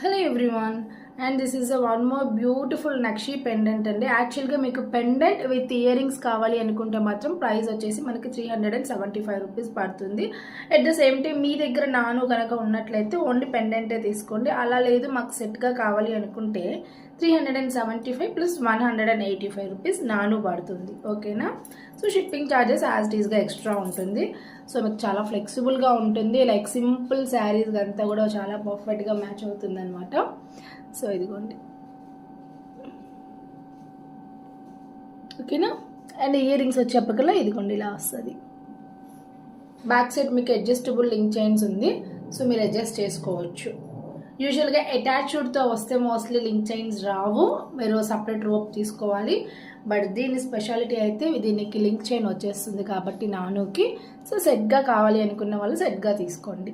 Hello everyone, and this is one more beautiful nakshi pendant అండి. యాక్చువల్గా మీకు pendant with ear rings కావాలి అనుకుంటే మాత్రం ప్రైస్ వచ్చేసి మనకి 375 రూపీస్ పడుతుంది. అట్ ద సేమ్ టైం మీ దగ్గర నాను కనుక ఉన్నట్లయితే ఓన్లీ పెండెంటే తీసుకోండి. అలా లేదు మాకు సెట్గా కావాలి అనుకుంటే 375 ప్లస్ 185 రూపీస్ నాను పడుతుంది. ఓకేనా? So shipping charges as it ఈస్గా ఎక్స్ట్రా ఉంటుంది. సో మీకు చాలా ఫ్లెక్సిబుల్గా ఉంటుంది. లైక్ సింపుల్ శారీస్ అంతా కూడా చాలా పర్ఫెక్ట్గా మ్యాచ్ అవుతుంది అనమాట. సో ఇదిగోండి, ఓకేనా? అండ్ ఇయర్ రింగ్స్ వచ్చేప్పటికల్లా ఇదిగోండి ఇలా వస్తుంది. బ్యాక్ సైడ్ మీకు అడ్జస్టబుల్ లింక్ చైన్స్ ఉంది, సో మీరు అడ్జస్ట్ చేసుకోవచ్చు. యూజువల్గా అటాచ్డ్తో వస్తే మోస్ట్లీ లింక్ చైన్స్ రావు, మీరు సపరేట్ రోప్ తీసుకోవాలి. బట్ దీని స్పెషాలిటీ అయితే దీనికి లింక్ చైన్ వచ్చేస్తుంది కాబట్టి నానుకి. సో సెట్గా కావాలి అనుకున్న వాళ్ళు సెట్గా తీసుకోండి.